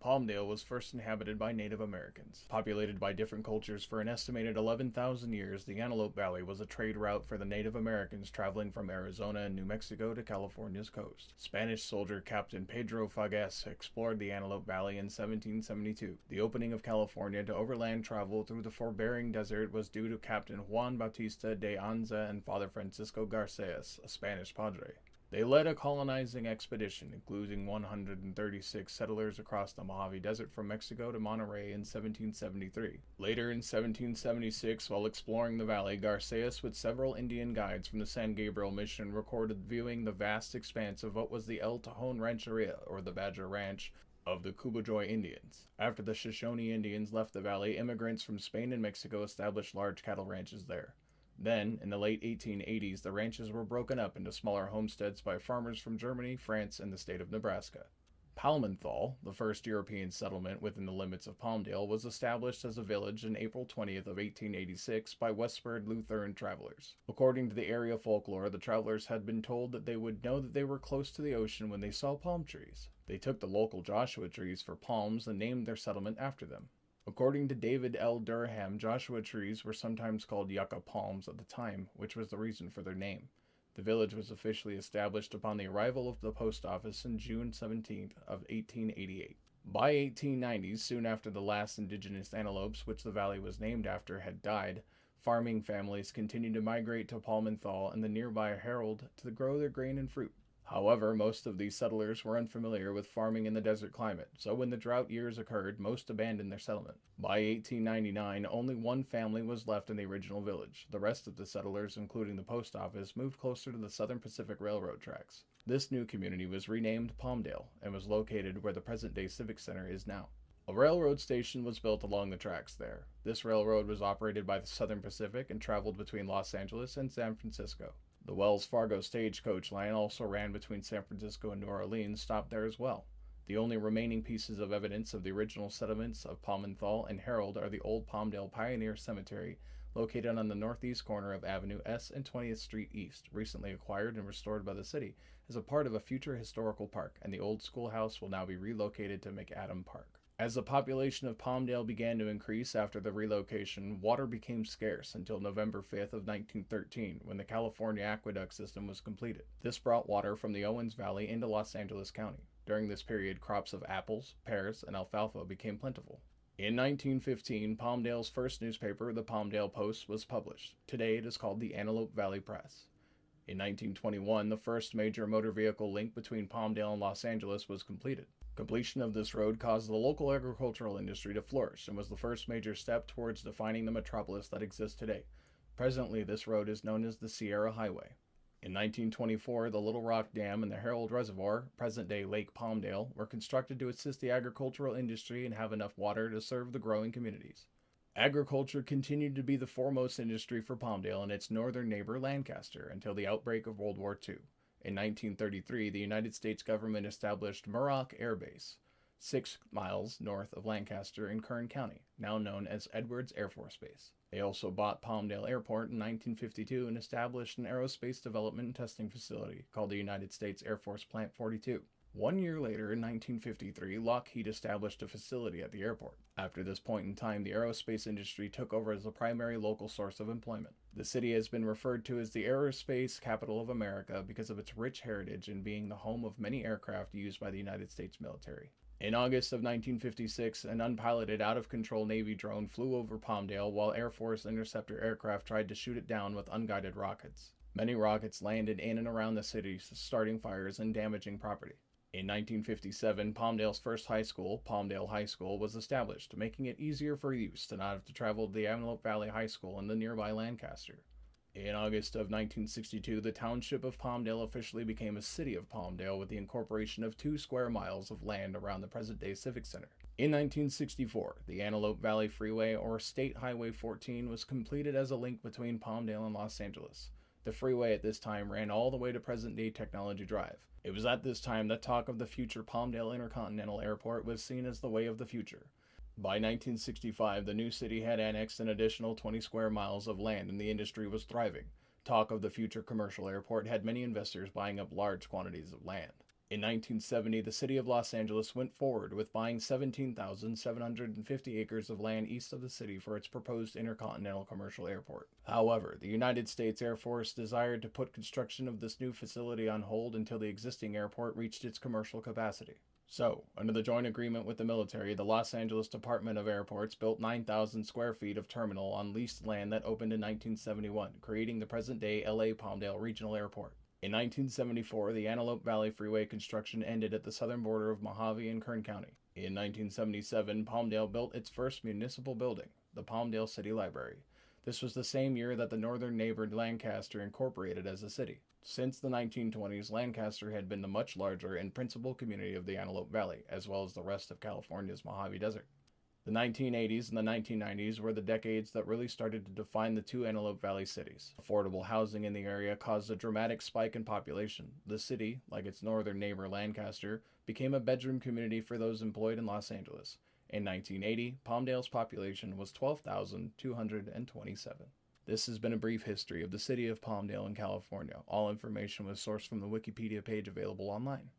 Palmdale was first inhabited by Native Americans. Populated by different cultures for an estimated 11,000 years, the Antelope Valley was a trade route for the Native Americans traveling from Arizona and New Mexico to California's coast. Spanish soldier Captain Pedro Fages explored the Antelope Valley in 1772. The opening of California to overland travel through the forbearing desert was due to Captain Juan Bautista de Anza and Father Francisco Garces, a Spanish padre. They led a colonizing expedition, including 136 settlers across the Mojave Desert from Mexico to Monterey in 1773. Later in 1776, while exploring the valley, Garces with several Indian guides from the San Gabriel Mission recorded viewing the vast expanse of what was the El Tajon Rancheria, or the Badger Ranch, of the Cubojoy Indians. After the Shoshone Indians left the valley, immigrants from Spain and Mexico established large cattle ranches there. Then, in the late 1880s, the ranches were broken up into smaller homesteads by farmers from Germany, France, and the state of Nebraska. Palmdale, the first European settlement within the limits of Palmdale, was established as a village on April 20th of 1886 by westward Lutheran travelers. According to the area folklore, the travelers had been told that they would know that they were close to the ocean when they saw palm trees. They took the local Joshua trees for palms and named their settlement after them. According to David L. Durham, Joshua trees were sometimes called yucca palms at the time, which was the reason for their name. The village was officially established upon the arrival of the post office on June 17th of 1888. By 1890, soon after the last indigenous antelopes, which the valley was named after, had died, farming families continued to migrate to Palmdale and the nearby Herald to grow their grain and fruit. However, most of these settlers were unfamiliar with farming in the desert climate, so when the drought years occurred, most abandoned their settlement. By 1899, only one family was left in the original village. The rest of the settlers, including the post office, moved closer to the Southern Pacific Railroad tracks. This new community was renamed Palmdale and was located where the present-day Civic Center is now. A railroad station was built along the tracks there. This railroad was operated by the Southern Pacific and traveled between Los Angeles and San Francisco. The Wells Fargo stagecoach line also ran between San Francisco and New Orleans, stopped there as well. The only remaining pieces of evidence of the original settlements of Palmdale and Herald are the old Palmdale Pioneer Cemetery, located on the northeast corner of Avenue S and 20th Street East, recently acquired and restored by the city as a part of a future historical park, and the old schoolhouse will now be relocated to McAdam Park. As the population of Palmdale began to increase after the relocation, water became scarce until November 5th of 1913, when the California aqueduct system was completed. This brought water from the Owens Valley into Los Angeles County. During this period, crops of apples, pears, and alfalfa became plentiful. In 1915, Palmdale's first newspaper, the Palmdale Post, was published. Today it is called the Antelope Valley Press. In 1921, the first major motor vehicle link between Palmdale and Los Angeles was completed. Completion of this road caused the local agricultural industry to flourish and was the first major step towards defining the metropolis that exists today. Presently, this road is known as the Sierra Highway. In 1924, the Little Rock Dam and the Herald Reservoir, present-day Lake Palmdale, were constructed to assist the agricultural industry and have enough water to serve the growing communities. Agriculture continued to be the foremost industry for Palmdale and its northern neighbor Lancaster until the outbreak of World War II. In 1933, the United States government established Muroc Air Base, 6 miles north of Lancaster in Kern County, now known as Edwards Air Force Base. They also bought Palmdale Airport in 1952 and established an aerospace development and testing facility called the United States Air Force Plant 42. 1 year later, in 1953, Lockheed established a facility at the airport. After this point in time, the aerospace industry took over as the primary local source of employment. The city has been referred to as the aerospace capital of America because of its rich heritage and being the home of many aircraft used by the United States military. In August of 1956, an unpiloted, out-of-control Navy drone flew over Palmdale while Air Force interceptor aircraft tried to shoot it down with unguided rockets. Many rockets landed in and around the city, starting fires and damaging property. In 1957, Palmdale's first high school, Palmdale High School, was established, making it easier for youths to not have to travel to the Antelope Valley High School in the nearby Lancaster. In August of 1962, the township of Palmdale officially became a city of Palmdale with the incorporation of 2 square miles of land around the present-day Civic Center. In 1964, the Antelope Valley Freeway, or State Highway 14, was completed as a link between Palmdale and Los Angeles. The freeway at this time ran all the way to present-day Technology Drive. It was at this time that talk of the future Palmdale Intercontinental Airport was seen as the way of the future. By 1965, the new city had annexed an additional 20 square miles of land and the industry was thriving. Talk of the future commercial airport had many investors buying up large quantities of land. In 1970, the city of Los Angeles went forward with buying 17,750 acres of land east of the city for its proposed intercontinental commercial airport. However, the United States Air Force desired to put construction of this new facility on hold until the existing airport reached its commercial capacity. So, under the joint agreement with the military, the Los Angeles Department of Airports built 9,000 square feet of terminal on leased land that opened in 1971, creating the present-day LA Palmdale Regional Airport. In 1974, the Antelope Valley Freeway construction ended at the southern border of Mojave and Kern County. In 1977, Palmdale built its first municipal building, the Palmdale City Library. This was the same year that the northern neighbor Lancaster incorporated as a city. Since the 1920s, Lancaster had been the much larger and principal community of the Antelope Valley, as well as the rest of California's Mojave Desert. The 1980s and the 1990s were the decades that really started to define the two Antelope Valley cities. Affordable housing in the area caused a dramatic spike in population. The city, like its northern neighbor Lancaster, became a bedroom community for those employed in Los Angeles. In 1980, Palmdale's population was 12,227. This has been a brief history of the city of Palmdale in California. All information was sourced from the Wikipedia page available online.